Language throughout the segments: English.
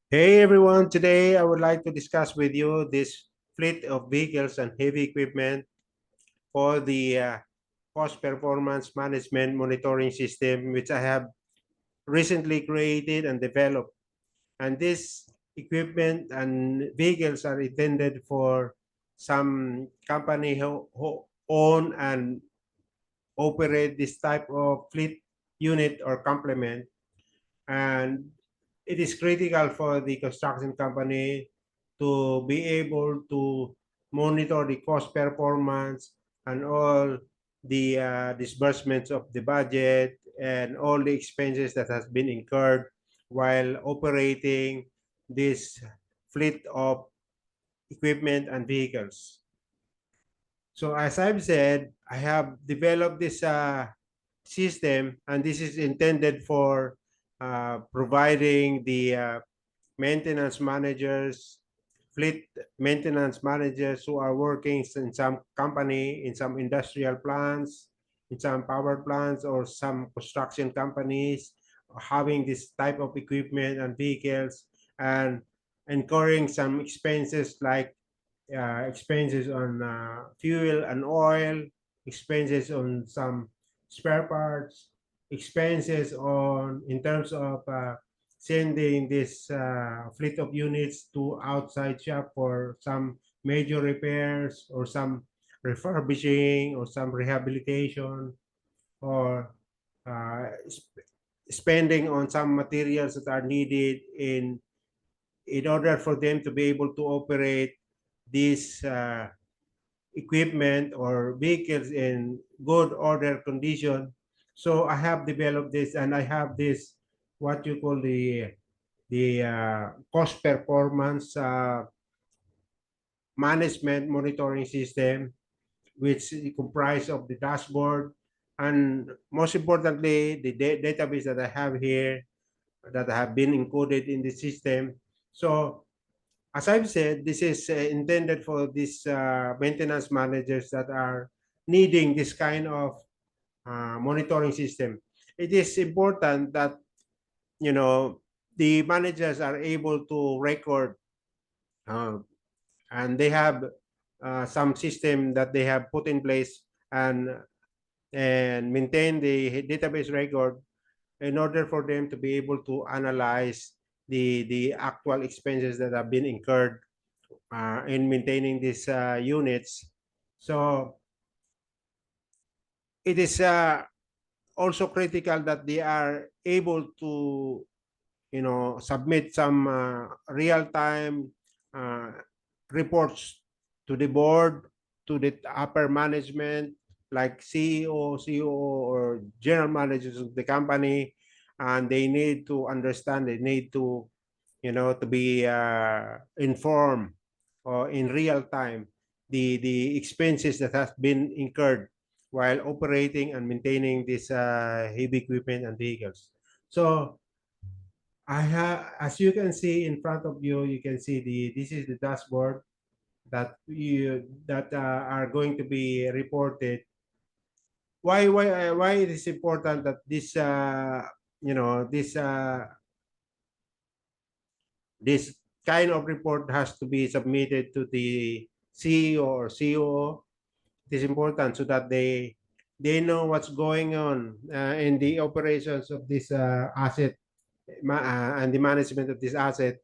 Hey everyone, today I would like to discuss with you this fleet of vehicles and heavy equipment for the cost performance management monitoring system, which I have recently created and developed. And this equipment and vehicles are intended for some company who own and operate this type of fleet unit or complement. And it is critical for the construction company to be able to monitor the cost performance and all the disbursements of the budget and all the expenses that has been incurred while operating this fleet of equipment and vehicles. So as I've said, I have developed this system, and this is intended for providing the maintenance managers, fleet maintenance managers who are working in some company, in some industrial plants, in some power plants, or some construction companies, having this type of equipment and vehicles, and incurring some expenses like expenses on fuel and oil, expenses on some spare parts, expenses on in terms of sending this fleet of units to outside shop for some major repairs or some refurbishing or some rehabilitation or spending on some materials that are needed in order for them to be able to operate these equipment or vehicles in good order condition. So I have developed this, and I have this what you call the cost performance management monitoring system, which is comprised of the dashboard and most importantly the database that I have here that have been encoded in the system. So as I've said, this is intended for these maintenance managers that are needing this kind of monitoring system. It is important that you know the managers are able to record uh, and they have some system that they have put in place and maintain the database record in order for them to be able to analyze the actual expenses that have been incurred in maintaining these units. So it is also critical that they are able to, submit some real-time uh, reports to the board, to the upper management, like CEO, COO, or general managers of the company, and they need to understand. They need to, to be informed or in real time the expenses that has been incurred while operating and maintaining these heavy equipment and vehicles. So I have, as you can see in front of you, you can see this is the dashboard that are going to be reported. Why it is important that this this kind of report has to be submitted to the CEO or COO. It is important so that they know what's going on in the operations of this asset and the management of this asset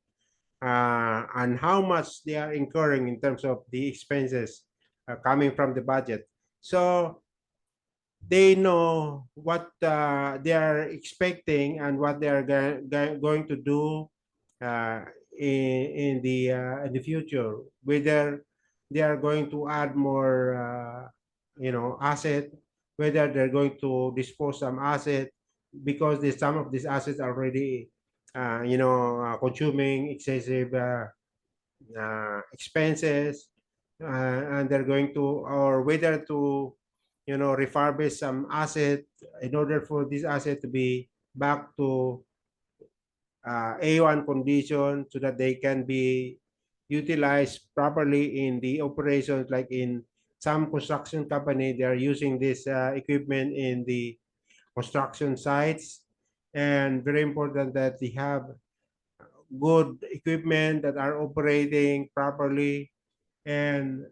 and how much they are incurring in terms of the expenses coming from the budget. So they know what they are expecting and what they are going to do uh, in the future. Whether they are going to add more, asset, whether they're going to dispose some asset because some of these assets are already, consuming excessive expenses, and they're going to, or whether to, refurbish some asset in order for this asset to be back to A1 condition so that they can be utilized properly in the operations. Like in some construction company, they are using this equipment in the construction sites, and very important that they have good equipment that are operating properly, and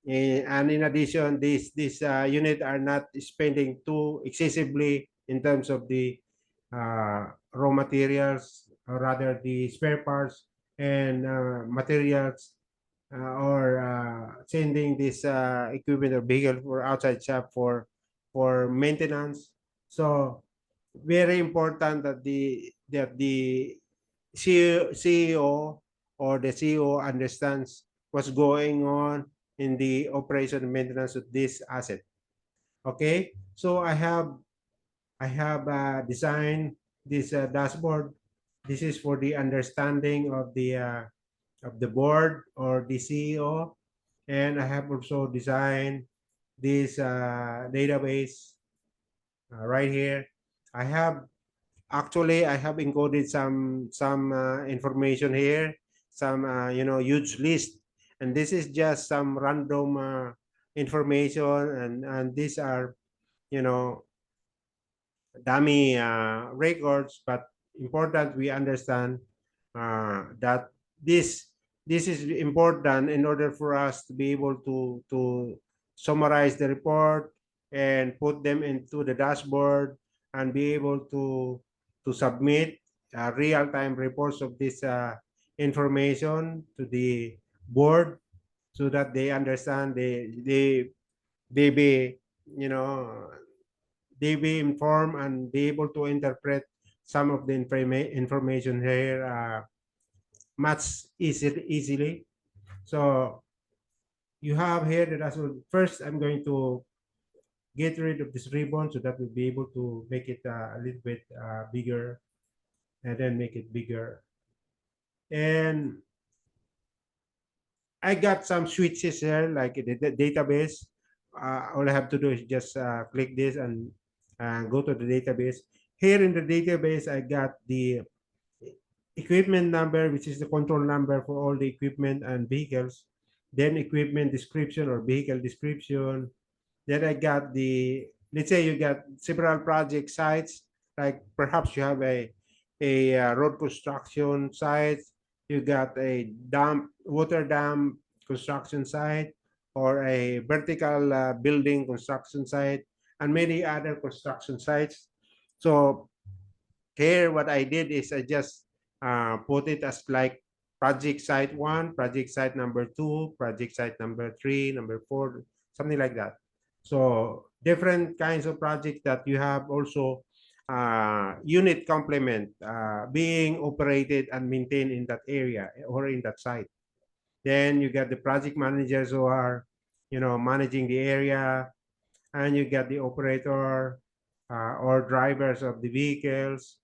and in addition, these unit are not spending too excessively in terms of the raw materials, or rather the spare parts and materials, or sending this equipment or vehicle for outside shop for maintenance. So very important that the CEO or the CEO understands what's going on in the operation and maintenance of this asset. Okay, so I have designed this dashboard. This is for the understanding of the board or the CEO, and I have also designed this database right here. I have Actually, I have encoded some information here, some huge list, and this is just some random information, and these are you know dummy records, but important we understand that this is important in order for us to be able to summarize the report and put them into the dashboard, and be able to submit real-time reports of this information to the board, so that they understand, they be you know they be informed and be able to interpret some of the information here much easily. So you have here the dashboard. First, I'm going to get rid of this ribbon so that we'll be able to make it a little bit bigger, and then make it bigger. And I got some switches here, like the database. All I have to do is just click this and go to the database. Here in the database, I got the equipment number, which is the control number for all the equipment and vehicles. Then equipment description or vehicle description. Then I got let's say you got several project sites, like perhaps you have a road construction site, you got a water dam construction site, or a vertical building construction site, and many other construction sites. So here, what I did is I just put it as like project site 1, project site number 2, project site number 3, number 4, something like that. So different kinds of projects that you have also unit complement being operated and maintained in that area or in that site. Then you get the project managers who are, managing the area, and you get the operator or drivers of the vehicles,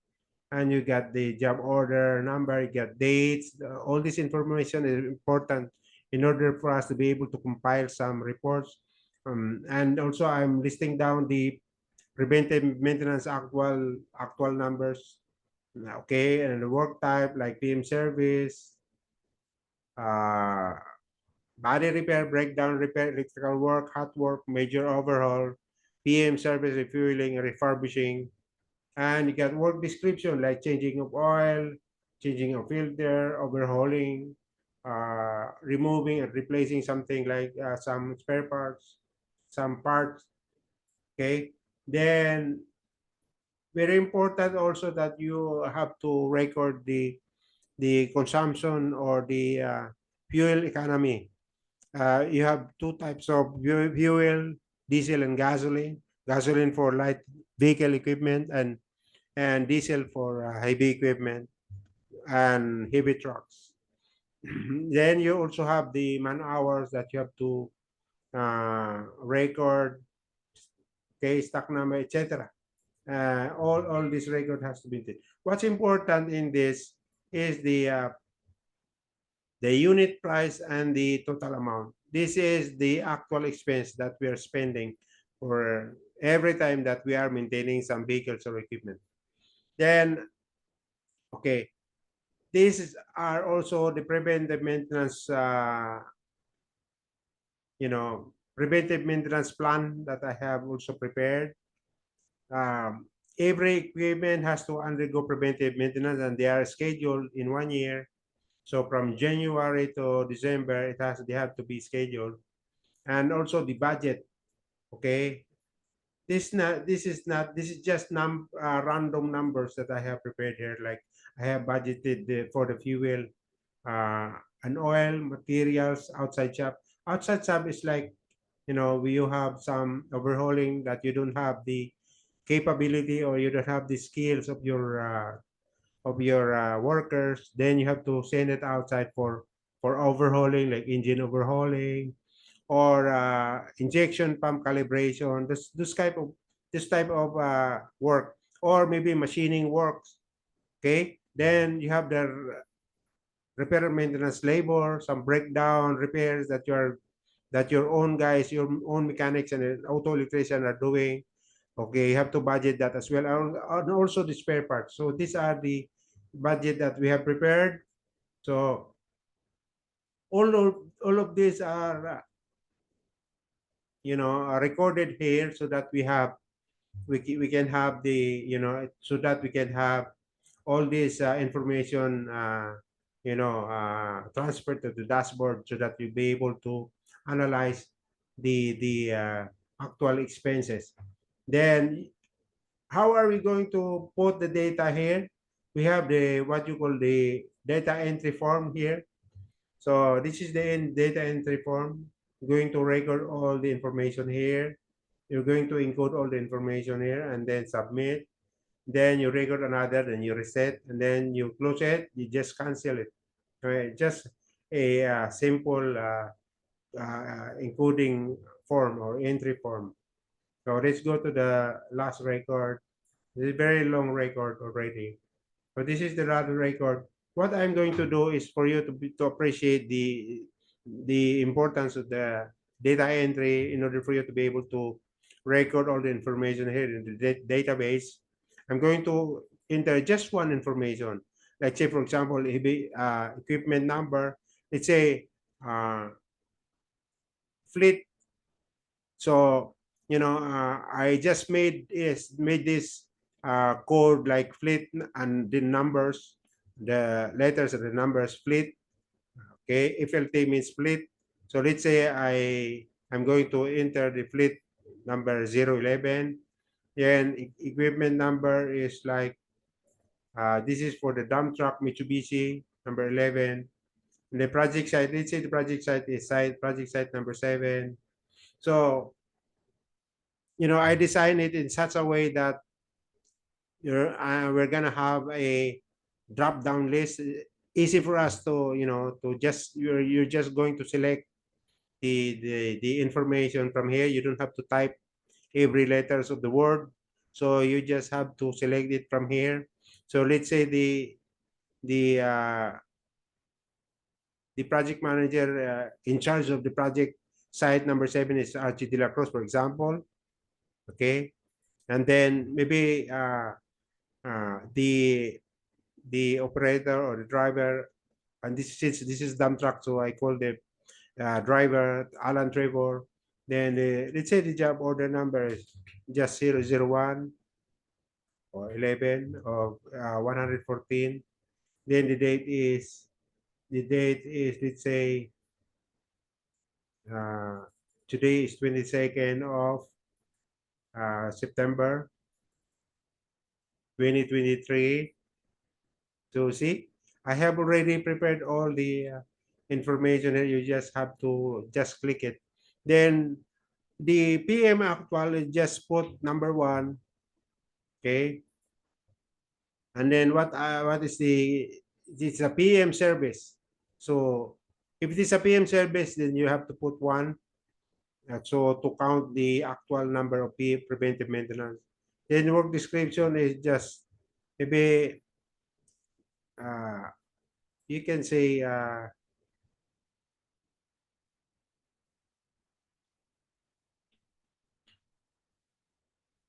and you get the job order number, you get dates. All this information is important in order for us to be able to compile some reports. And also, I'm listing down the preventive maintenance actual numbers. Okay, and the work type like PM service, uh, body repair, breakdown repair, electrical work, hot work, major overhaul, PM service, refueling, refurbishing, and you got work description like changing of oil, changing of filter, overhauling, removing and replacing something like some spare parts, some parts. Okay, then very important also that you have to record the consumption or the fuel economy. You have two types of fuel, diesel and gasoline. Gasoline for light vehicle equipment, and diesel for heavy equipment and heavy trucks. Then you also have the man hours that you have to record, okay, stock number, etc. All this record has to be done. What's important in this is the unit price and the total amount. This is the actual expense that we are spending for every time that we are maintaining some vehicles or equipment. Then, okay, these are also the preventive maintenance, preventive maintenance plan that I have also prepared. every equipment has to undergo preventive maintenance, and they are scheduled in 1 year. So from January to December, they have to be scheduled, and also the budget. Okay, this is just random numbers that I have prepared here. Like I have budgeted for the fuel, uh, and oil, materials, outside shop. Outside shop is like, you have some overhauling that you don't have the capability, or you don't have the skills of your workers. Then you have to send it outside for overhauling, like engine overhauling, or injection pump calibration. This type of work, or maybe machining works. Okay, then you have the repair and maintenance labor, some breakdown repairs that your own guys, your own mechanics and auto electrician are doing. Okay, you have to budget that as well, and also the spare parts. So these are the budget that we have prepared. So all of these are recorded here, so that we can have so that we can have all this information transferred to the dashboard, so that you'll be able to analyze the actual expenses. Then how are we going to put the data here? We have the what you call the data entry form here. So this is the data entry form. Going to record all the information here. You're going to encode all the information here and then submit. Then you record another, then you reset, and then you close it. You just cancel it. Right? Just a simple encoding form or entry form. So let's go to the last record. This is a very long record already. So this is the last record. What I'm going to do is for you to appreciate the importance of the data entry, in order for you to be able to record all the information here in the database. I'm going to enter just one information. Let's say, for example, equipment number. Let's say fleet. So I just made this code like fleet, and the numbers, the letters and the numbers, fleet. Okay, FLT means fleet. So let's say I'm going to enter the fleet number 011. Then equipment number is like this is for the dump truck Mitsubishi number 11. And the project site, let's say the project site is project site number 7. So I design it in such a way that we're gonna have a drop down list, easy for us to to just you're just going to select the information from here. You don't have to type every letters of the word, so you just have to select it from here. So let's say the uh, the project manager in charge of the project site number 7 is Archie De La Cruz, for example. Okay, and then maybe the operator or the driver, and this is dump truck, so I call the driver Alan Trevor. Then let's say the job order number is just 001 or 11 or 114. Then the date is let's say uh, today is 22nd of September 2023. So see, I have already prepared all the information here. You just have to just click it. Then the PM actual is just put number 1. Okay. And then what is it's a PM service. So if it is a PM service, then you have to put 1. So to count the actual number of preventive maintenance. Then work description is just maybe uh, you can say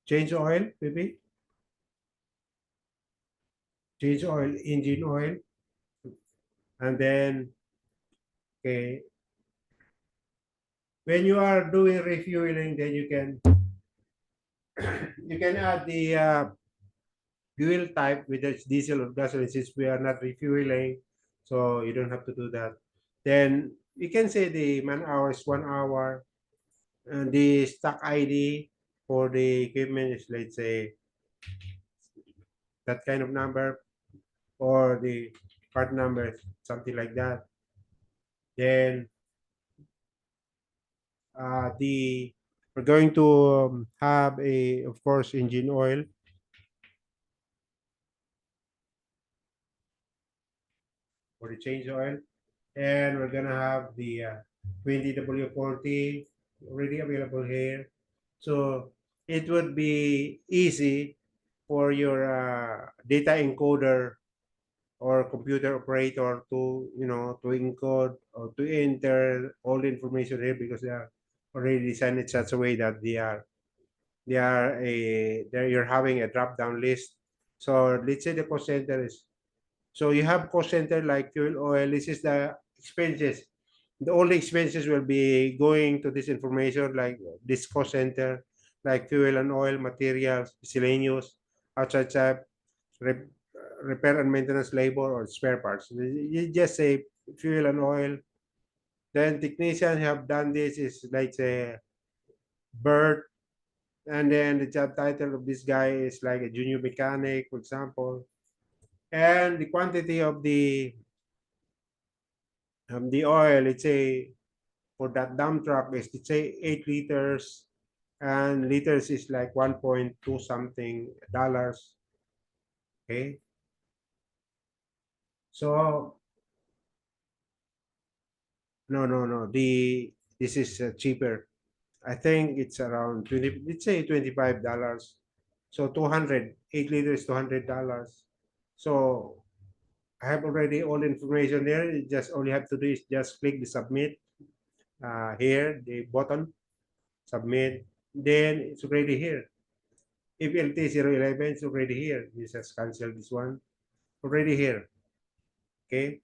change oil, maybe change oil, engine oil, and then okay, when you are doing refueling, then you can add fuel type, whether it's diesel or gasoline, since we are not refueling, so you don't have to do that. Then you can say the man hour is 1 hour, and the stock ID for the equipment is, let's say, that kind of number, or the part number, something like that. Then the we're going to have a, of course, engine oil for the change oil, and we're gonna have the 20W40 already available here. So it would be easy for your data encoder or computer operator to, to encode or to enter all the information here, because they are already designed in such a way that you're having a drop down list. So let's say the cost center is, so you have cost center like fuel oil. This is the expenses. The only expenses will be going to this information, like this cost center, like fuel and oil, materials, miscellaneous, outside shop, rep, repair and maintenance labor, or spare parts. You just say fuel and oil. Then technicians have done this is like say Bert, and then the job title of this guy is like a junior mechanic, for example. And the quantity of the oil, let's say for that dump truck is, let's say, 8 liters, and liters is like 1.2 something dollars. Okay, so no, this is cheaper. I think it's around 20, let's say $25. So 208 liters, $200. So I have already all information there. You just only have to do is just click the submit here, the button, submit. Then it's already here. If LT011 is already here, you just cancel this one. Already here. Okay.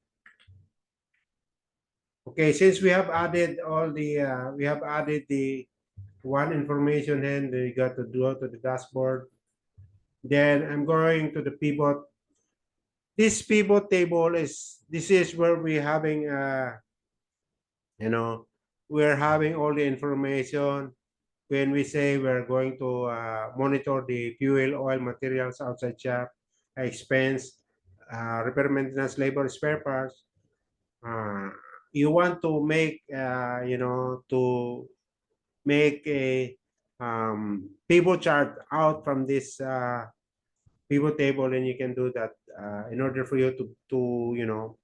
Okay, since we have added all the we have added the one information, and you got to go to the dashboard. Then I'm going to the pivot. This pivot table is, this is where we're having you know we're having all the information when we say we're going to monitor the fuel, oil, materials, outside shop, expense, repair, maintenance, labor, spare parts. Uh, you want to make to make a pivot chart out from this pivot table, and you can do that in order for you to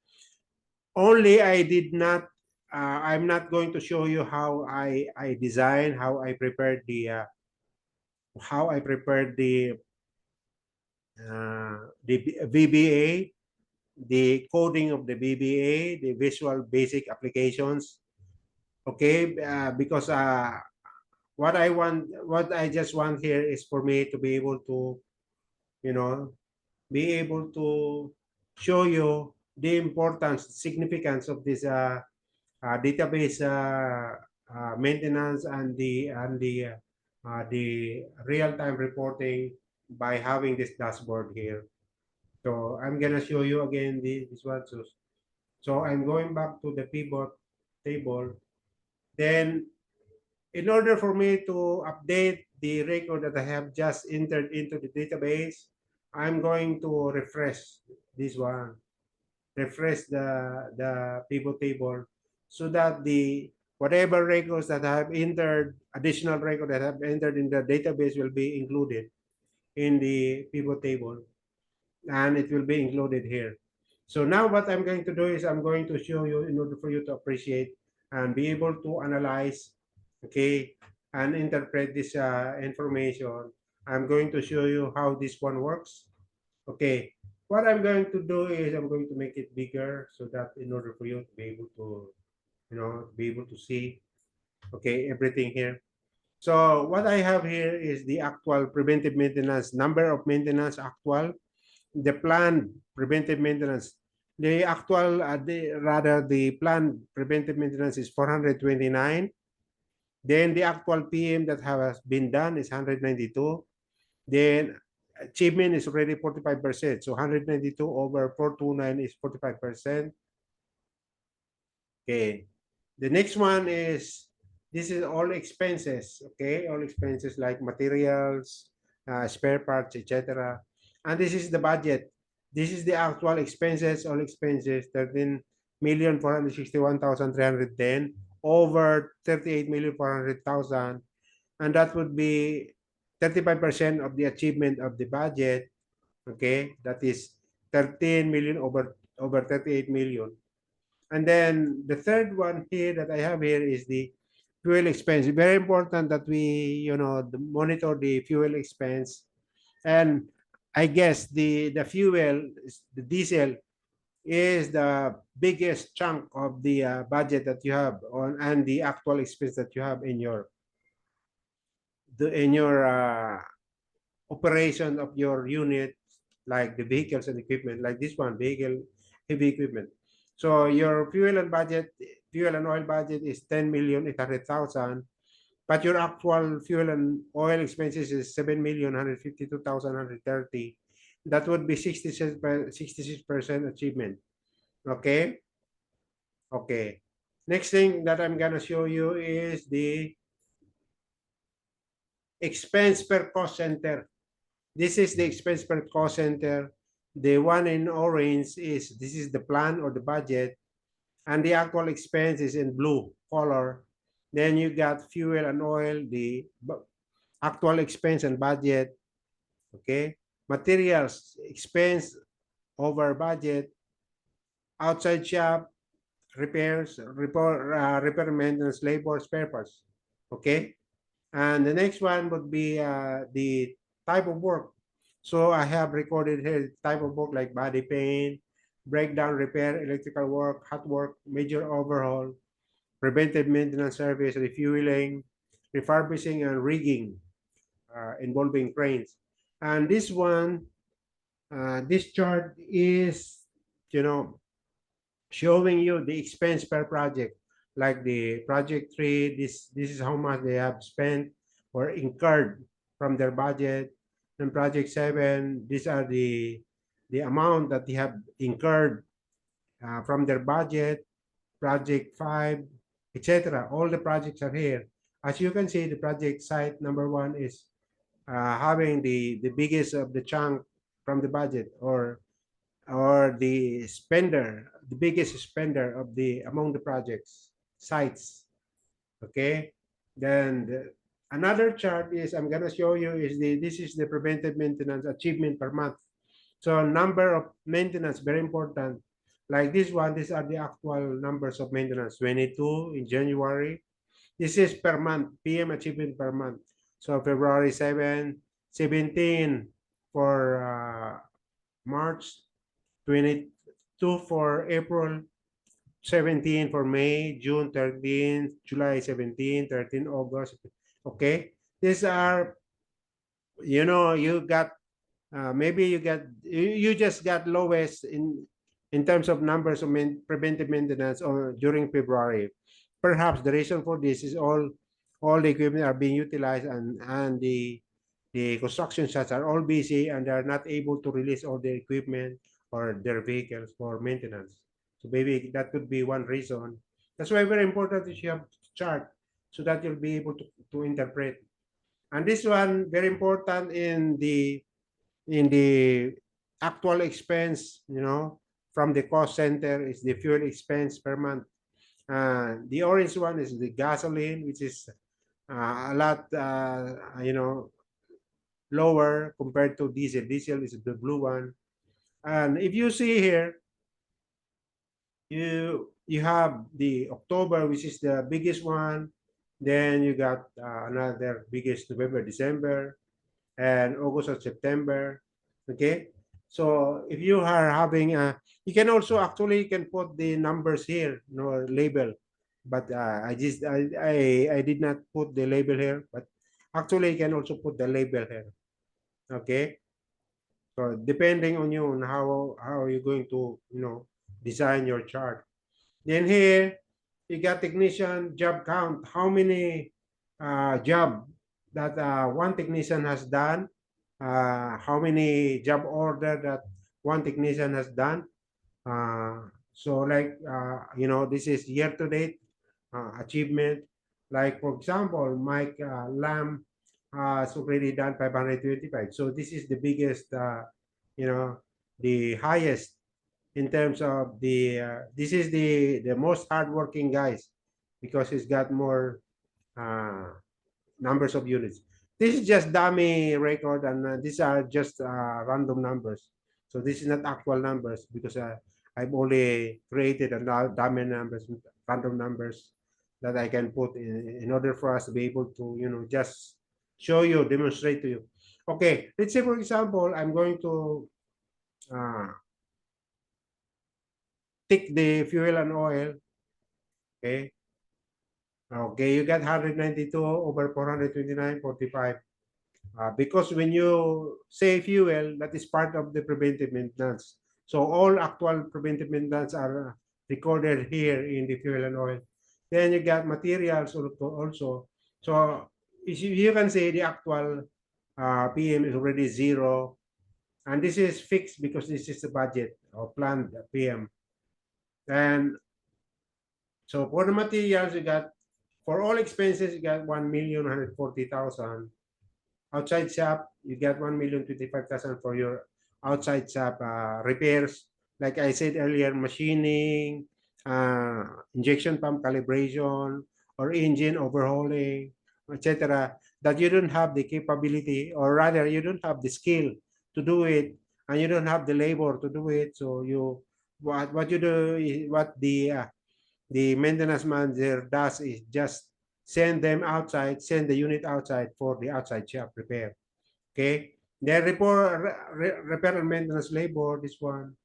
only I did not I'm not going to show you how I design, how I prepared the VBA, the coding of the VBA, the Visual Basic Applications. Okay, because what I just want here is for me to be able to, you know, be able to show you the importance, significance of this database maintenance, and the real-time reporting by having this dashboard here. So I'm gonna show you again this one. So I'm going back to the pivot table. Then in order for me to update the record that I have just entered into the database, I'm going to refresh this one, refresh the pivot table, so that the whatever records that I have entered, additional record that I have entered in the database, will be included in the pivot table, and it will be included here. So now what I'm going to do is I'm going to show you in order for you to appreciate and be able to analyze, okay, and interpret this information. I'm going to show you how this one works. Okay, what I'm going to do is I'm going to make it bigger, so that in order for you to be able to, be able to see, okay, everything here. So what I have here is the actual preventive maintenance, number of maintenance actual, the planned preventive maintenance. The actual, the planned preventive maintenance is 429. Then the actual PM that has been done is 192. Then achievement is already 45%. So 192 over 429 is 45%. Okay. The next one is, this is all expenses. Okay. All expenses like materials, spare parts, etc. And this is the budget. This is the actual expenses, all expenses, 13,461,310 over 38,400,000. And that would be 35% of the achievement of the budget. Okay, that is 13 million over 38 million. And then the third one here that I have here is the fuel expense. Very important that we, monitor the fuel expense. And I guess the fuel, the diesel, is the biggest chunk of the budget that you have on, and the actual expense that you have in your operation of your unit, like the vehicles and equipment, like this one, vehicle heavy equipment. So your fuel and oil budget is 10,800,000, but your actual fuel and oil expenses is 7,152,130. That would be 66% achievement. Okay. Okay. Next thing that I'm gonna show you is the expense per cost center. This is the expense per cost center. The one in orange is, this is the plan or the budget, and the actual expense is in blue color. Then you got fuel and oil, the actual expense and budget. Okay. Materials, expense over budget. Outside shop, repairs, repair maintenance, labor, spare parts. Okay. And the next one would be the type of work. So I have recorded here type of work like body paint, breakdown, repair, electrical work, hot work, major overhaul, preventive maintenance service, refueling, refurbishing, and rigging involving cranes. And this one, this chart is, you know, showing you the expense per project. Like the project 3, this is how much they have spent or incurred from their budget. And project 7, these are the amount that they have incurred from their budget. Project 5, etc. All the projects are here. As you can see, the project site number 1 is having the biggest of the chunk from the budget, or the biggest spender of the among the projects sites. Okay. Then another chart is, I'm gonna show you, is this is the preventive maintenance achievement per month. So number of maintenance, very important. Like this one, these are the actual numbers of maintenance. 22 in January. This is per month, PM achievement per month. So February 7, 17 for March, 22 for April, 17 for May, June 13, July 17, 13 August. Okay. These are, you got, maybe you just got lowest in terms of numbers of preventive maintenance during February. Perhaps the reason for this is all the equipment are being utilized, and the construction sites are all busy, and they're not able to release all the equipment or their vehicles for maintenance. So maybe that could be one reason. That's why very important is you have chart, so that you'll be able to interpret. And this one very important in the actual expense, from the cost center, is the fuel expense per month. The orange one is the gasoline, which is a lot, lower compared to diesel. Diesel is the blue one. And if you see here, you have the October, which is the biggest one. Then you got another biggest November, December, and August or September. Okay. So if you are having you can also actually can put the numbers here, label. But I did not put the label here, but actually you can also put the label here. Okay. So depending on you, on how you're going to design your chart. Then here you got technician job count. How many job that one technician has done how many job order that one technician has done. So like, this is year to date achievement. Like, for example, Mike Lam has already done 525. So this is the biggest, the highest in terms of this is the most hardworking guys because he's got more uh, numbers of units. This is just dummy record, and these are just random numbers. So this is not actual numbers because I've only created a dummy numbers, random numbers that I can put in order for us to be able to, just show you, demonstrate to you. Okay, let's say for example, I'm going to uh, take the fuel and oil. Okay, okay, you got 192 over 429.45. Because when you say fuel, that is part of the preventive maintenance. So all actual preventive maintenance are recorded here in the fuel and oil. Then you got materials also. So you can say the actual PM is already zero. And this is fixed because this is the budget or planned PM. And so for the materials, you got, for all expenses, you got 1,140,000. Outside shop, you get 1,025,000 for your outside shop repairs. Like I said earlier, machining, injection pump calibration, or engine overhauling, etc. That you don't have the capability, or rather, you don't have the skill to do it, and you don't have the labor to do it. So what you do is what the maintenance manager does is just send them outside, send the unit outside for the outside shop repair. Okay. Then repair and maintenance labor, this one,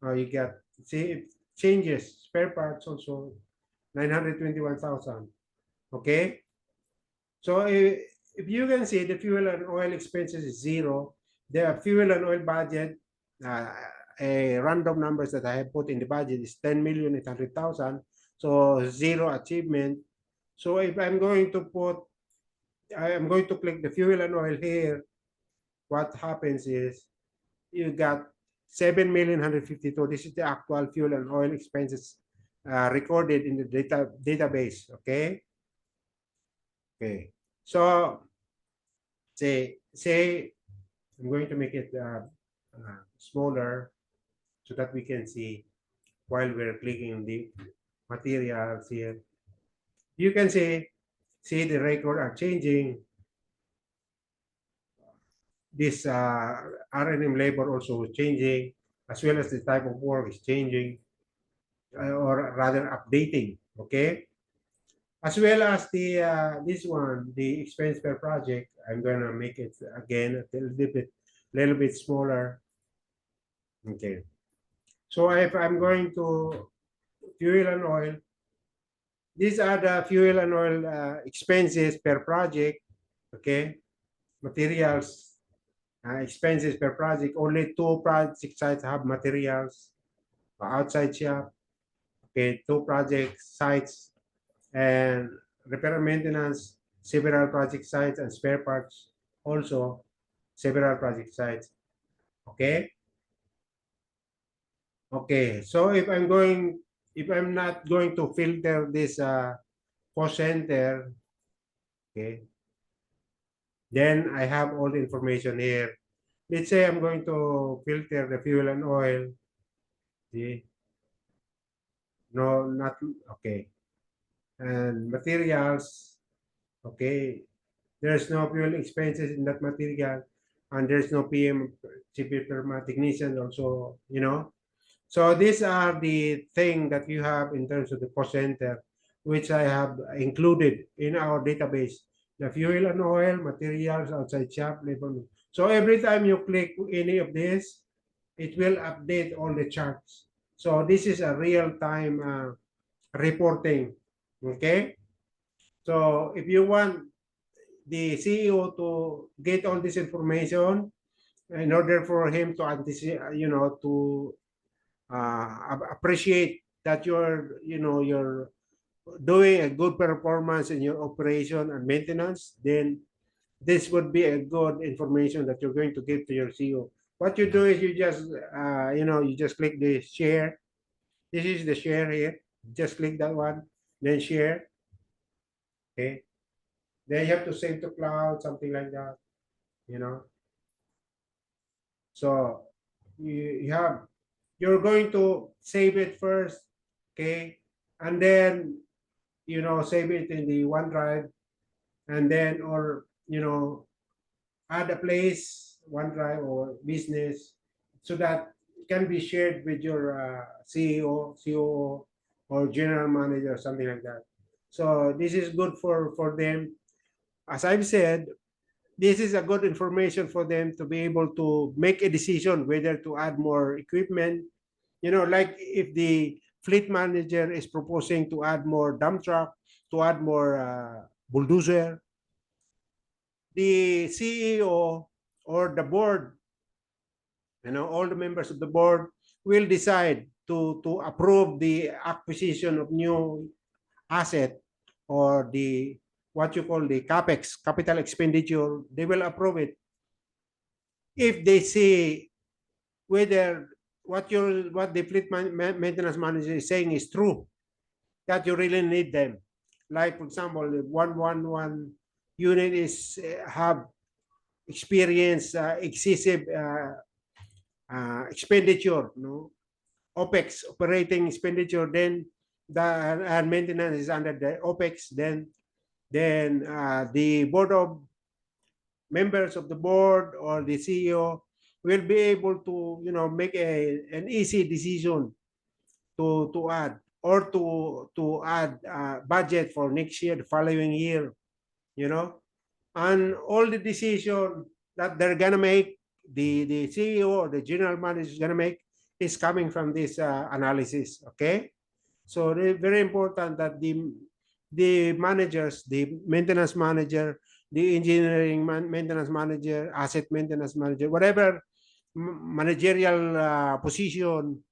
you get, see, it changes, spare parts also, 921,000. Okay. So if you can see the fuel and oil expenses is zero, the fuel and oil budget, a random numbers that I have put in the budget is 10,800,000. So zero achievement. So if I'm going to click the fuel and oil here, what happens is you got 7,152,000. This is the actual fuel and oil expenses recorded in the database. Okay. Okay. So say I'm going to make it smaller so that we can see while we're clicking the materials here. You can see the record are changing. This R&M labor also changing, as well as the type of work is changing, or rather updating. Okay, as well as the this one, the expense per project. I'm gonna make it again a little bit smaller. Okay, so if I'm going to fuel and oil, these are the fuel and oil expenses per project. Okay, materials expenses per project. Only 2 project sites have materials. Outside shop. Okay, 2 project sites, and repair and maintenance, several project sites, and spare parts also several project sites. Okay. Okay. So if I'm not going to filter this cost center, okay, then I have all the information here. Let's say I'm going to filter the fuel and oil. See? No, not okay. And materials, okay. There's no fuel expenses in that material, and there's no PM CP per technician also, So these are the thing that you have in terms of the cost center, which I have included in our database. The fuel and oil, materials, outside shop, labor. So every time you click any of this, it will update all the charts. So this is a real-time reporting. Okay. So if you want the CEO to get all this information in order for him to anticipate, to appreciate that you're doing a good performance in your operation and maintenance, then this would be a good information that you're going to give to your CEO. What you do is you just, you just click the share. This is the share here. Just click that one, then share. Okay. Then you have to save to cloud, something like that, you know. So you're going to save it first, okay, and then save it in the OneDrive, and then add a place, OneDrive or business, so that it can be shared with your CEO, COO, or general manager, something like that. So this is good for them. As I've said, this is a good information for them to be able to make a decision whether to add more equipment. Like if the fleet manager is proposing to add more dump truck, to add more bulldozer, the CEO or the board, all the members of the board will decide to approve the acquisition of new asset, or the what you call the capex, capital expenditure. They will approve it if they see whether what the fleet maintenance manager is saying is true, that you really need them. Like for example, the 111 unit is have experienced excessive expenditure, no, OPEX, operating expenditure. Then the maintenance is under the OPEX. Then the board of members of the board or the CEO will be able to make an easy decision to add, or to add budget for next year, the following year, and all the decision that they're gonna make, the CEO or the general manager is gonna make, is coming from this analysis. Okay, so it's very important that the managers, the maintenance manager, the engineering maintenance manager, asset maintenance manager, whatever managerial position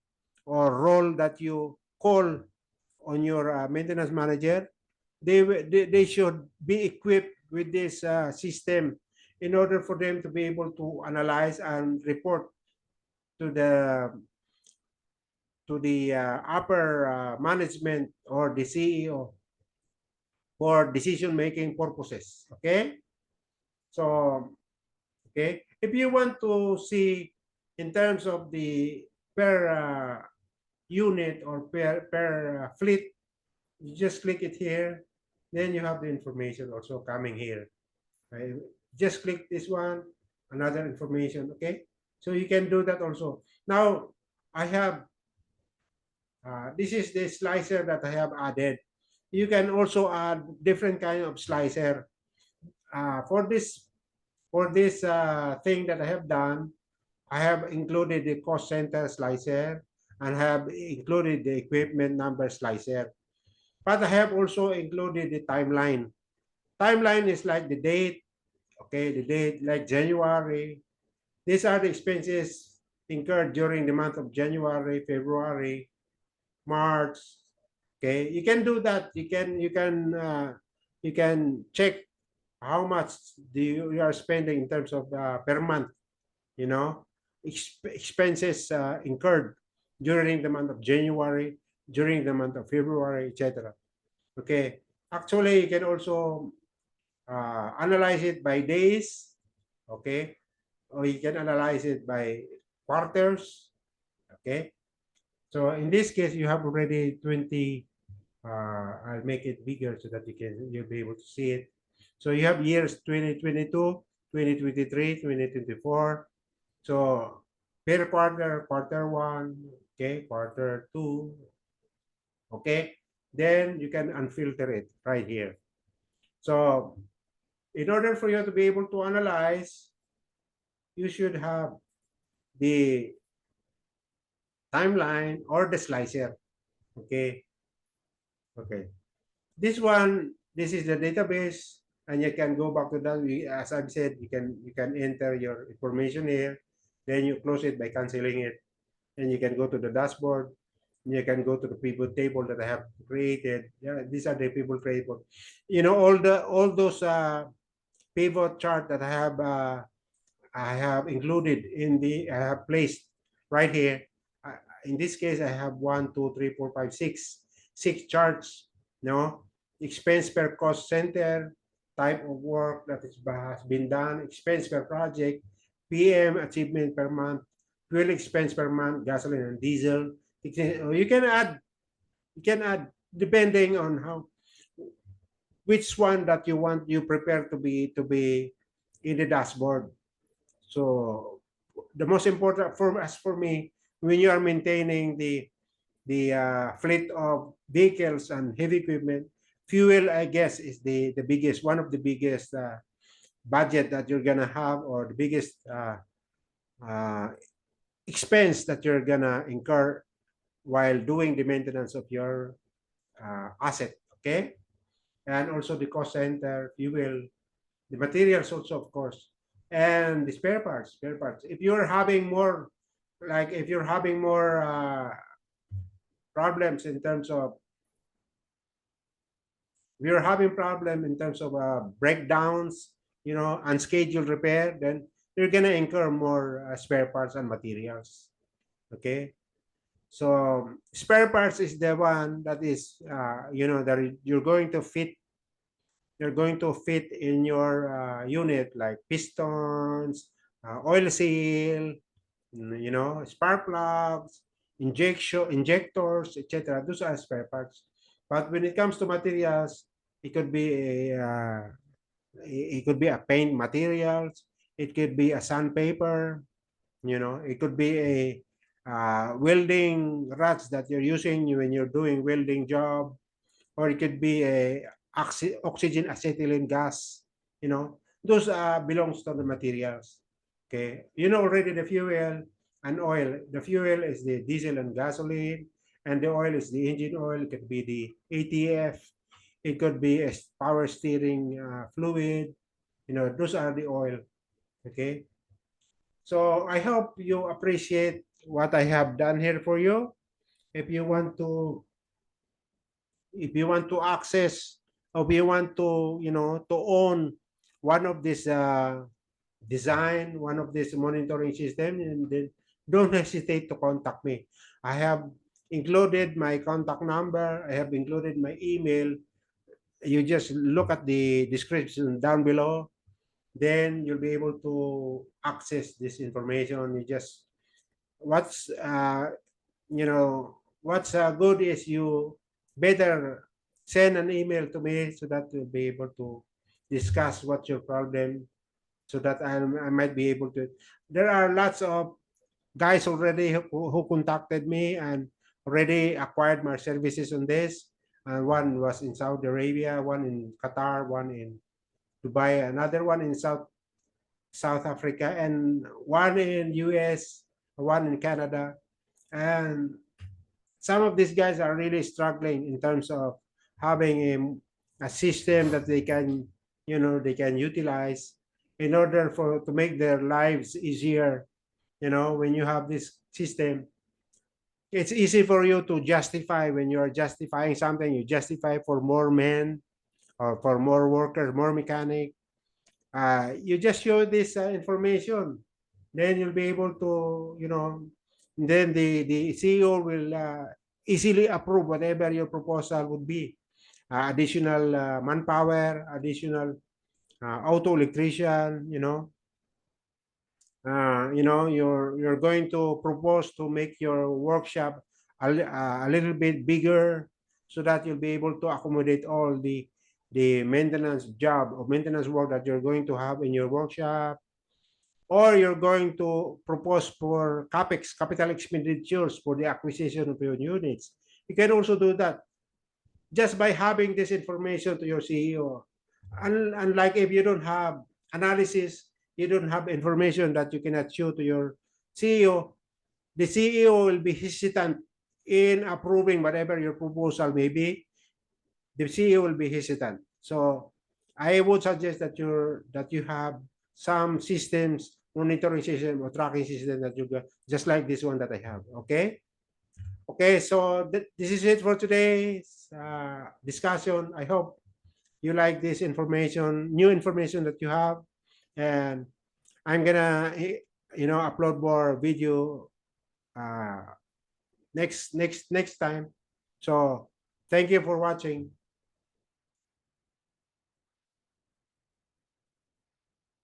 or role that you call on your maintenance manager, they should be equipped with this system in order for them to be able to analyze and report to the upper management or the CEO for decision making purposes. Okay, so if you want to see in terms of the per unit or per fleet, you just click it here. Then you have the information also coming here. Right? Just click this one, another information. Okay, so you can do that also. Now I have this is the slicer that I have added. You can also add different kind of slicer for this thing that I have done. I have included the cost center slicer and have included the equipment number slicer. But I have also included the timeline. Timeline is like the date, okay, the date like January. These are the expenses incurred during the month of January, February, March. Okay, you can do that. You can check how much you are spending in terms of per month. You know, expenses incurred during the month of January, during the month of February, etc. Okay, actually, you can also analyze it by days. Okay, or you can analyze it by quarters. Okay, so in this case, you have already 20. I'll make it bigger so that you'll be able to see it. So you have years 2022, 2023, 2024. So per quarter, quarter one, okay, quarter two, okay. Then you can unfilter it right here. So in order for you to be able to analyze, you should have the timeline or the slicer. Okay. Okay. This is the database, and you can go back to that. As I've said, you can enter your information here, then you close it by canceling it, and you can go to the dashboard. You can go to the pivot table that I have created. Yeah, these are the pivot table. All those pivot chart that I have included in the I have placed right here. In this case, I have 6 charts. No, expense per cost center, type of work that has been done, expense per project, PM achievement per month, fuel expense per month, gasoline and diesel. You can add. You can add depending on how which one that you want you prepare to be in the dashboard. So the most important for me, when you are maintaining the fleet of vehicles and heavy equipment, fuel, I guess, is the biggest, one of the biggest budget that you're gonna have, or the biggest uh, expense that you're gonna incur while doing the maintenance of your asset. Okay, and also the cost center, fuel, the materials also, of course, and the spare parts. Spare parts. If you're having more, like if you're having more problems in terms of, we are having problem in terms of breakdowns, unscheduled repair, then you're gonna incur more spare parts and materials. Okay, so spare parts is the one that is, that you're going to fit in your unit, like pistons, oil seal, spark plugs, injectors, etc. Those are spare parts. But when it comes to materials, it could be a paint materials, it could be a sandpaper, it could be a welding rods that you're using when you're doing welding job, or it could be a oxygen acetylene gas. Those belongs to the materials. Okay, already the fuel and oil. The fuel is the diesel and gasoline, and the oil is the engine oil. It could be the ATF. It could be a power steering fluid. Those are the oil. Okay, so I hope you appreciate what I have done here for you. If you want to access, or if you want to to own one of this design, one of this monitoring system, and then don't hesitate to contact me. I have included my contact number, I have included my email. You just look at the description down below, then you'll be able to access this information. You just what's good is you better send an email to me, so that we'll be able to discuss what's your problem, so that I might be able to. There are lots of guys already who contacted me and already acquired my services on this. One was in Saudi Arabia, one in Qatar, one in Dubai, another one in South Africa, and one in US, one in Canada. And some of these guys are really struggling in terms of having a system that they can utilize in order to make their lives easier. When you have this system, it's easy for you to justify. When you're justifying something, you justify for more men, or for more workers, more mechanic. You just show this information, then you'll be able to, then the CEO will easily approve whatever your proposal would be. Additional manpower, additional auto electrician, you're going to propose to make your workshop a little bit bigger, so that you'll be able to accommodate all the maintenance job or maintenance work that you're going to have in your workshop. Or you're going to propose for capex, capital expenditures, for the acquisition of your units. You can also do that just by having this information to your CEO. Unlike if you don't have analysis, you don't have information that you cannot show to your CEO, the CEO will be hesitant in approving whatever your proposal may be. The CEO will be hesitant. So I would suggest that you have some systems, monitoring system or tracking system, that you got, just like this one that I have. Okay. Okay. So this is it for today's discussion. I hope you like this information, new information that you have, and I'm gonna upload more video next time. So thank you for watching.